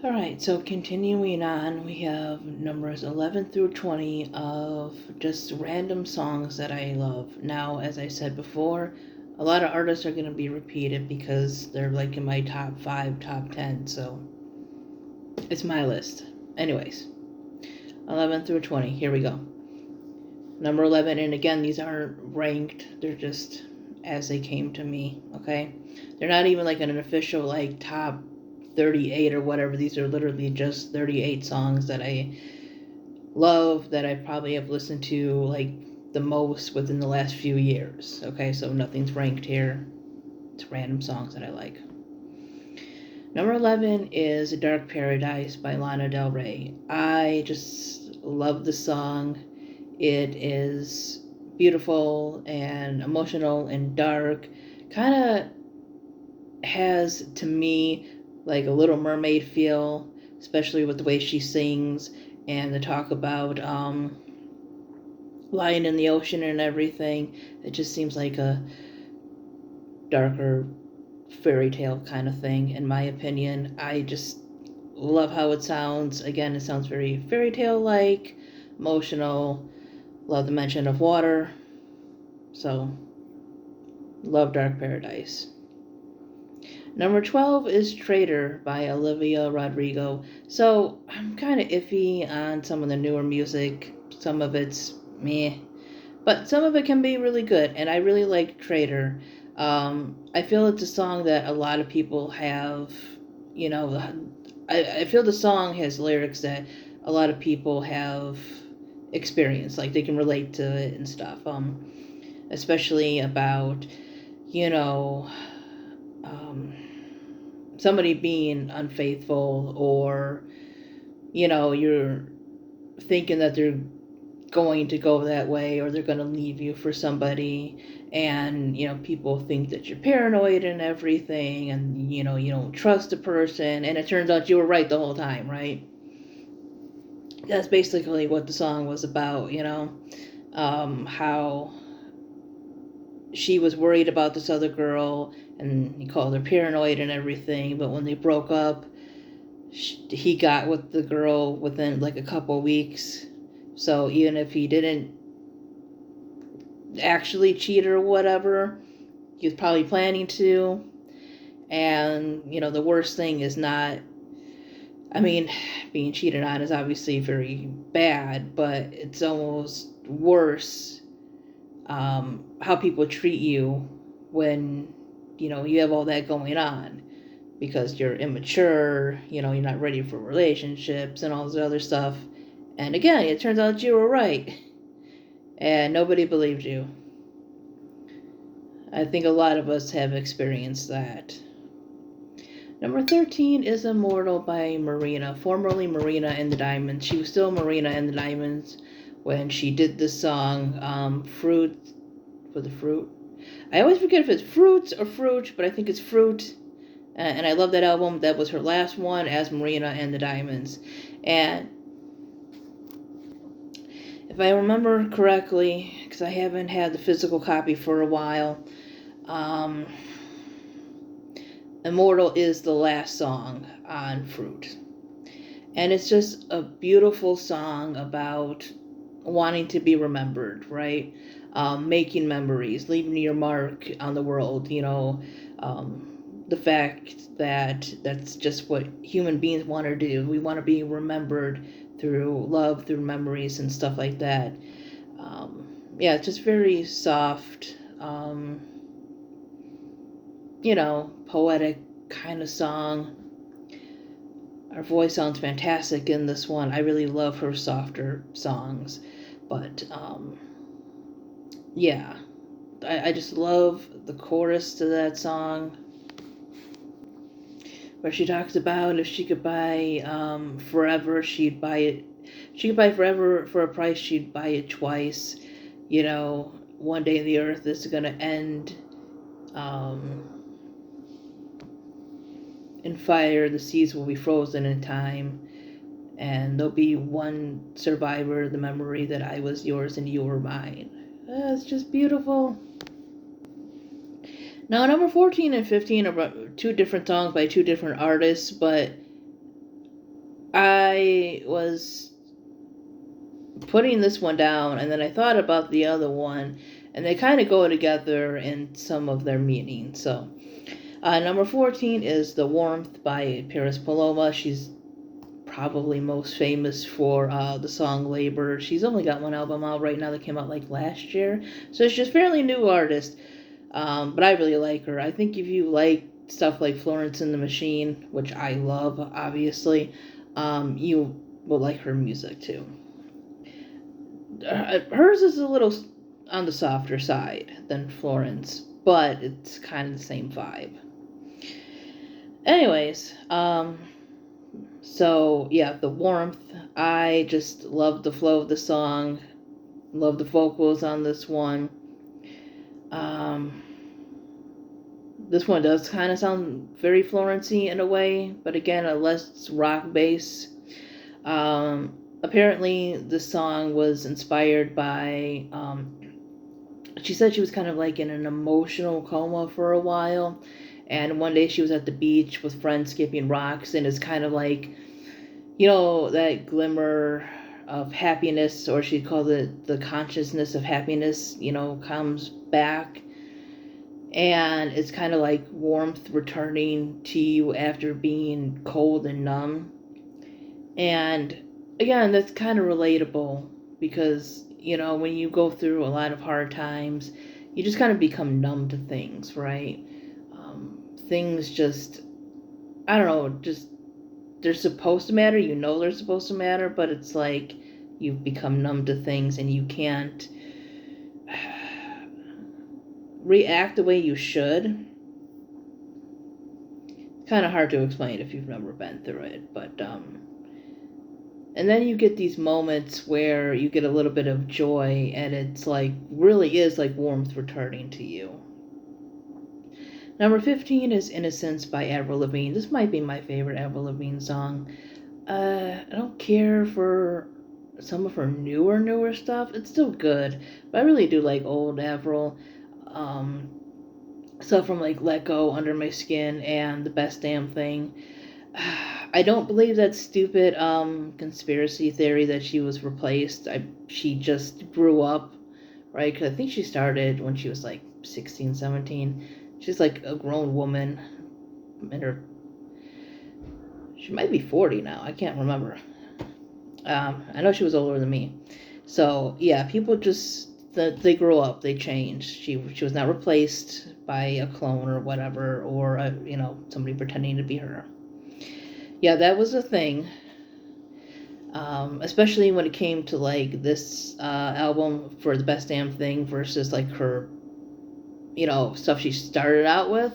Alright, so continuing on, we have numbers 11 through 20 of just random songs that I love. Now, as I said before, a lot of artists are going to be repeated because they're like in my top 5, top 10, so it's my list. Anyways, 11 through 20, here we go. Number 11, and again, these aren't ranked, they're just as they came to me, okay? They're not even like an official like top 38 or whatever. These are literally just 38 songs that I love, that I probably have listened to like the most within the last few years. Okay, so nothing's ranked here. It's random songs that I like. Number 11 is Dark Paradise by Lana Del Rey. I just love the song. It is beautiful and emotional and dark. Kind of has, to me, like a Little Mermaid feel, especially with the way she sings and the talk about lying in the ocean and everything. It just seems like a darker fairy tale kind of thing, in my opinion. I just love how it sounds. Again, it sounds very fairy tale like, emotional. Love the mention of water. So, love Dark Paradise. Number 12 is Traitor by Olivia Rodrigo. So, I'm kind of iffy on some of the newer music. Some of it's meh. But some of it can be really good, and I really like Traitor. I feel it's a song that a lot of people have, you know, I feel the song has lyrics that a lot of people have experienced, like they can relate to it and stuff. Especially about, you know, um, somebody being unfaithful, or, you know, you're thinking that they're going to go that way, or they're going to leave you for somebody, and you know, people think that you're paranoid and everything, and you know, you don't trust a person, and it turns out you were right the whole time, right? That's basically what the song was about, you know. How she was worried about this other girl, and he called her paranoid and everything, but when they broke up, he got with the girl within like a couple weeks. So even if he didn't actually cheat or whatever, he was probably planning to. And, you know, the worst thing is not, I mean, being cheated on is obviously very bad, but it's almost worse, how people treat you when, you know, you have all that going on, because you're immature, you know, you're not ready for relationships and all this other stuff. And again, it turns out you were right, and nobody believed you. I think a lot of us have experienced that. Number 13 is Immortal by Marina, formerly Marina and the Diamonds. She was still Marina and the Diamonds when she did this song, Fruit, for the Fruit. I always forget if it's Fruits or Fruit, but I think it's Fruit. And I love that album. That was her last one as Marina and the Diamonds. And if I remember correctly, because I haven't had the physical copy for a while, um, Immortal is the last song on Fruit. And it's just a beautiful song about wanting to be remembered, right? Making memories, leaving your mark on the world, you know. The fact that that's just what human beings want to do. We want to be remembered through love, through memories, and stuff like that. Yeah, it's just very soft, you know, poetic kind of song. Her voice sounds fantastic in this one. I really love her softer songs. But, yeah, I just love the chorus to that song, where she talks about if she could buy forever, she'd buy it. She could buy forever for a price, she'd buy it twice. You know, one day the earth is going to end um, in fire, the seas will be frozen in time, and there'll be one survivor, the memory that I was yours and you were mine. It's just beautiful. Now, number 14 and 15 are two different songs by two different artists, but I was putting this one down, and then I thought about the other one, and they kind of go together in some of their meaning. So, number 14 is The Warmth by Paris Paloma. She's probably most famous for the song Labor. She's only got one album out right now that came out like last year, so she's a fairly new artist, but I really like her. I think if you like stuff like Florence and the Machine, which I love, obviously, you will like her music too. Hers is a little on the softer side than Florence, but it's kind of the same vibe. Anyways, so yeah, The Warmth. I just love the flow of the song. Love the vocals on this one. Um, this one does kind of sound very Florency in a way, but again, a less rock bass. Apparently, this song was inspired by. She said she was kind of like in an emotional coma for a while, and one day she was at the beach with friends skipping rocks, and it's kind of like, that glimmer of happiness, or she called it the consciousness of happiness, comes back. And it's kind of like warmth returning to you after being cold and numb. And again, that's kind of relatable because, when you go through a lot of hard times, you just kind of become numb to things, right? Things just, I don't know, just they're supposed to matter, they're supposed to matter, but it's like you've become numb to things and you can't react the way you should. It's kind of hard to explain if you've never been through it, but and then you get these moments where you get a little bit of joy, and it's like really is like warmth returning to you. Number 15 is Innocence by Avril Lavigne. This might be my favorite Avril Lavigne song. I don't care for some of her newer stuff. It's still good, but I really do like old Avril. Stuff from like Let Go, Under My Skin, and The Best Damn Thing. I don't believe that stupid conspiracy theory that she was replaced. She just grew up, right? Because I think she started when she was like 16, 17. She's like a grown woman. She might be 40 now. I can't remember. I know she was older than me. So yeah, people just they grow up, they change. She was not replaced by a clone or whatever, or somebody pretending to be her. Yeah, that was a thing. Especially when it came to like this album for The Best Damn Thing versus like her, stuff she started out with.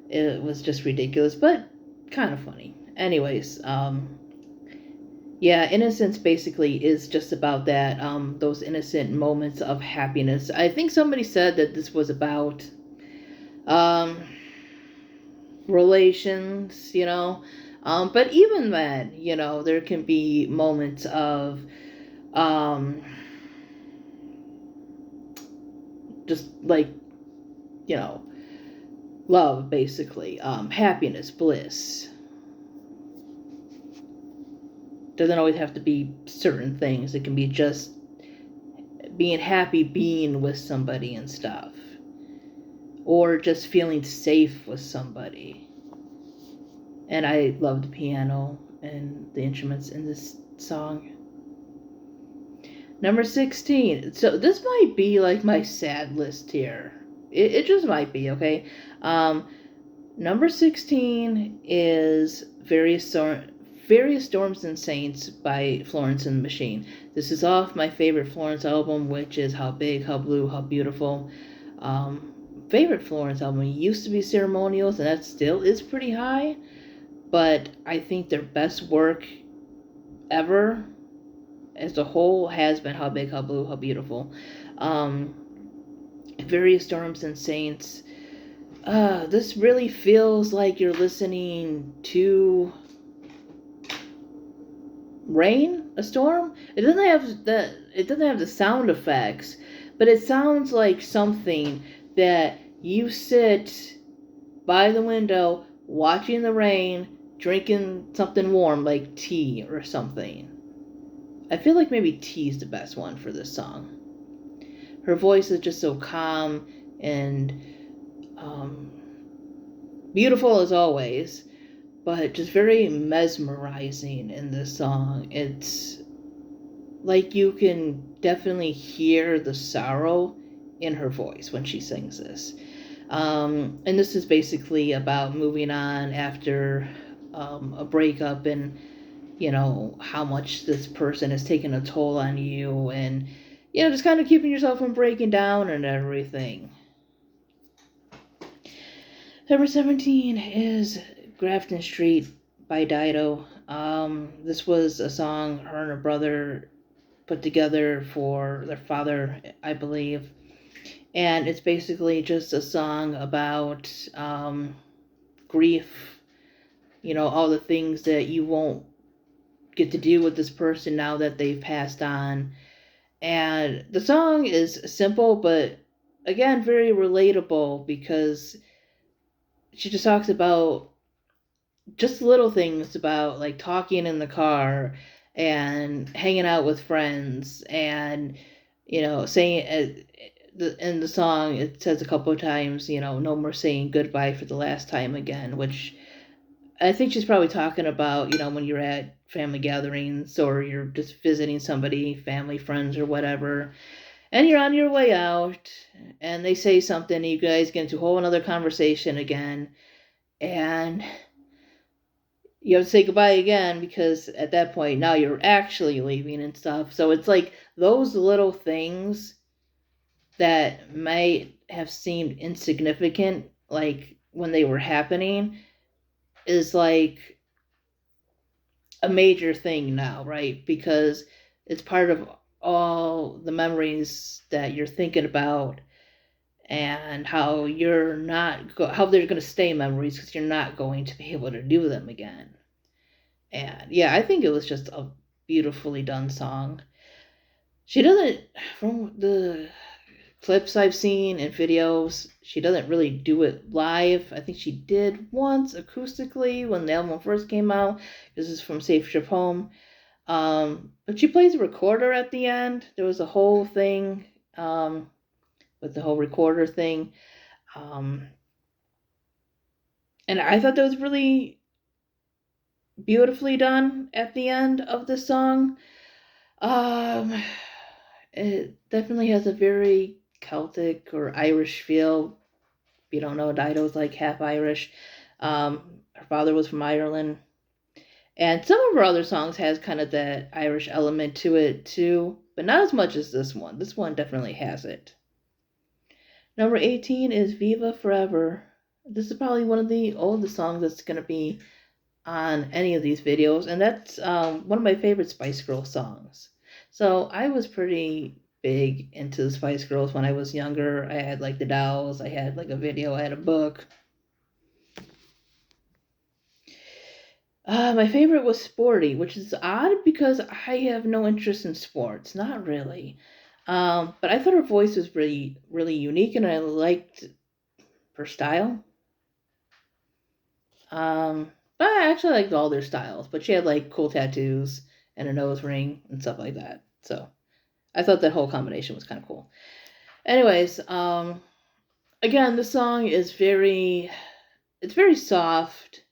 It was just ridiculous, but kind of funny. Anyways, yeah, Innocence basically is just about that, those innocent moments of happiness. I think somebody said that this was about relations, but even then, there can be moments of just like, love, basically, happiness, bliss. Doesn't always have to be certain things. It can be just being happy being with somebody and stuff, or just feeling safe with somebody. And I love the piano and the instruments in this song. Number 16. So this might be like my sad list here. It just might be, okay? Number 16 is Various Storms and Saints by Florence and the Machine. This is off my favorite Florence album, which is How Big, How Blue, How Beautiful. Favorite Florence album used to be Ceremonials, and that still is pretty high. But I think their best work ever as a whole has been How Big, How Blue, How Beautiful. Various Storms and Saints. This really feels like you're listening to rain, a storm. It doesn't have the sound effects, but it sounds like something that you sit by the window watching the rain drinking something warm like tea or something. I feel like maybe tea is the best one for this song. Her voice is just so calm and um, beautiful as always, but just very mesmerizing in this song. It's like you can definitely hear the sorrow in her voice when she sings this. And this is basically about moving on after a breakup, and how much this person has taken a toll on you, and just kind of keeping yourself from breaking down and everything. Number 17 is Grafton Street by Dido. This was a song her and her brother put together for their father, I believe. And it's basically just a song about grief, all the things that you won't get to do with this person now that they've passed on. And the song is simple, but again, very relatable, because she just talks about just little things, about like talking in the car and hanging out with friends, and saying in the song it says a couple of times, no more saying goodbye for the last time again, which I think she's probably talking about, when you're at family gatherings or you're just visiting somebody, family, friends, or whatever, and you're on your way out and they say something and you guys get into a whole another conversation again, and you have to say goodbye again, because at that point now you're actually leaving and stuff. So it's like those little things that might have seemed insignificant, like when they were happening, is like a major thing now, right? Because it's part of all the memories that you're thinking about, and how how they're going to stay memories, because you're not going to be able to do them again. And yeah, I think it was just a beautifully done song. She doesn't, from the clips I've seen and videos, she doesn't really do it live. I think she did once acoustically when the album first came out. This is from Safe Trip Home. But she plays a recorder at the end. There was a whole thing with the whole recorder thing. And I thought that was really beautifully done at the end of the song. Um, it definitely has a very Celtic or Irish feel. If you don't know, Dido's like half Irish. Her father was from Ireland. And some of her other songs has kind of that Irish element to it too, but not as much as this one. This one definitely has it. Number 18 is Viva Forever. This is probably one of the oldest songs that's going to be on any of these videos, and that's one of my favorite Spice Girls songs. So I was pretty big into the Spice Girls when I was younger. I had like the dolls, I had like a video, I had a book. My favorite was Sporty, which is odd because I have no interest in sports, not really. But I thought her voice was really, really unique, and I liked her style. But I actually liked all their styles, but she had like cool tattoos and a nose ring and stuff like that. So I thought that whole combination was kind of cool. Anyways, again, the song is it's very soft,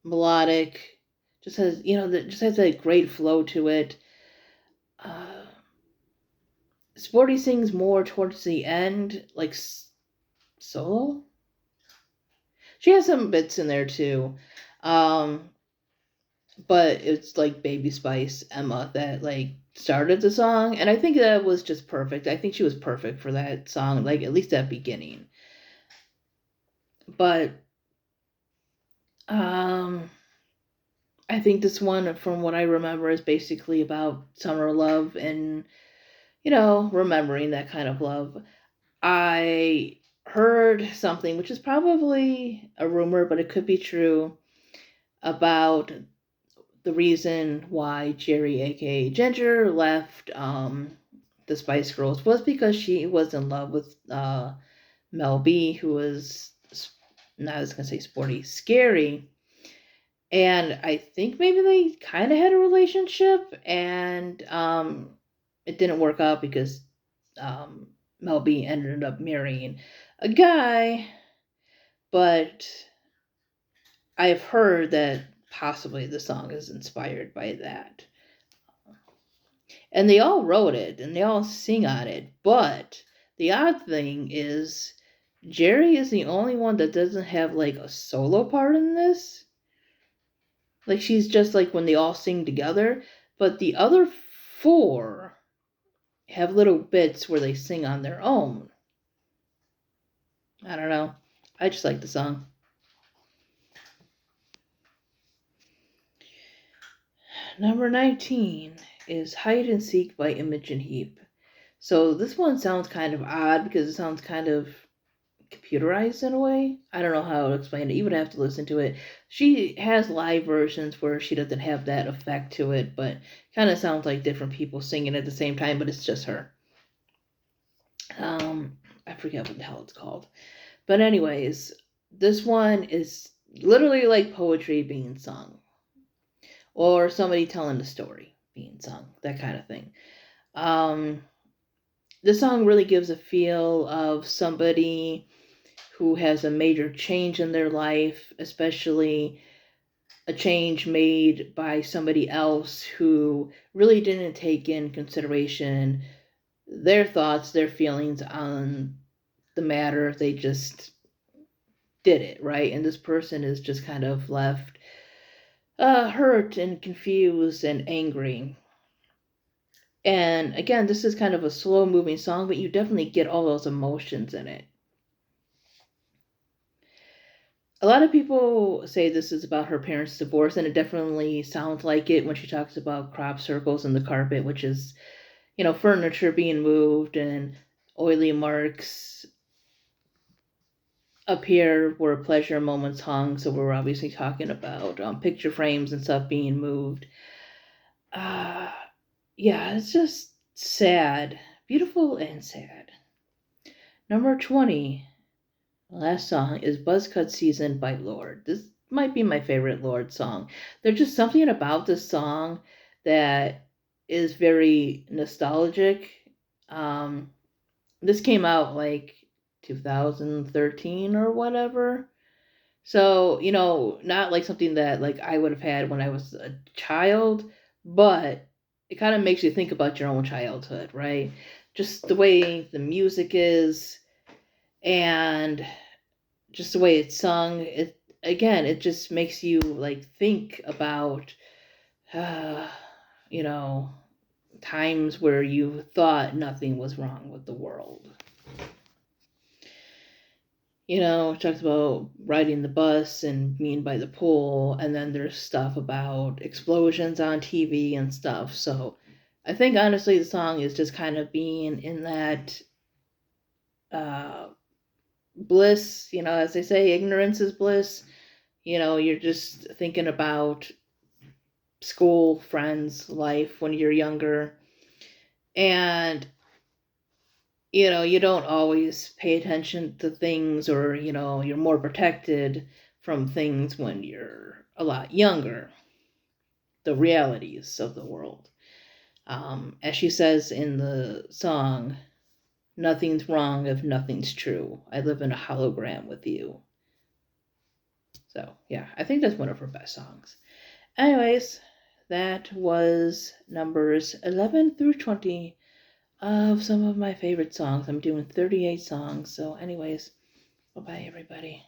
melodic, just has, just has a great flow to it. Uh, Sporty sings more towards the end, like solo. She has some bits in there too. Um, but it's like Baby Spice Emma that like started the song, and I think that was just perfect. I think she was perfect for that song, like at least that beginning. But I think this one, from what I remember, is basically about summer love and remembering that kind of love. I heard something, which is probably a rumor, but it could be true, about the reason why Jerry, aka Ginger, left the Spice Girls was because she was in love with Mel B, who was I was gonna say sporty, scary. And I think maybe they kind of had a relationship, and it didn't work out because Mel B ended up marrying a guy. But I've heard that possibly the song is inspired by that. And they all wrote it and they all sing on it. But the odd thing is, Jerry is the only one that doesn't have like a solo part in this. Like she's just like when they all sing together. But the other four have little bits where they sing on their own. I don't know. I just like the song. Number 19 is Hide and Seek by Imogen Heap. So this one sounds kind of odd because it sounds kind of computerized in a way. I don't know how to explain it. You would have to listen to it. She has live versions where she doesn't have that effect to it, but kind of sounds like different people singing at the same time, but it's just her. I forget what the hell it's called. But anyways, this one is literally like poetry being sung. Or somebody telling a story being sung, that kind of thing. This song really gives a feel of somebody who has a major change in their life, especially a change made by somebody else who really didn't take in consideration their thoughts, their feelings on the matter. They just did it, right? And this person is just kind of left hurt and confused and angry. And again, this is kind of a slow moving song, but you definitely get all those emotions in it. A lot of people say this is about her parents' divorce, and it definitely sounds like it when she talks about crop circles in the carpet, which is, furniture being moved and oily marks up here where pleasure moments hung. So we're obviously talking about picture frames and stuff being moved. Yeah, it's just sad. Beautiful and sad. Number 20, last song, is Buzzcut Season by Lorde. This might be my favorite Lorde song. There's just something about this song that is very nostalgic. This came out like 2013 or whatever. So, not like something that like I would have had when I was a child, but it kind of makes you think about your own childhood, right? Just the way the music is and just the way it's sung. It just makes you like think about you know, times where you thought nothing was wrong with the world. It talks about riding the bus and being by the pool, and then there's stuff about explosions on TV and stuff. So I think honestly the song is just kind of being in that bliss, as they say, ignorance is bliss. You're just thinking about school, friends, life when you're younger. And you don't always pay attention to things, or you're more protected from things when you're a lot younger, the realities of the world. As she says in the song, nothing's wrong if nothing's true. I live in a hologram with you. So yeah, I think that's one of her best songs. Anyways, that was numbers 11 through 20 of some of my favorite songs. I'm doing 38 songs. So anyways, bye-bye, everybody.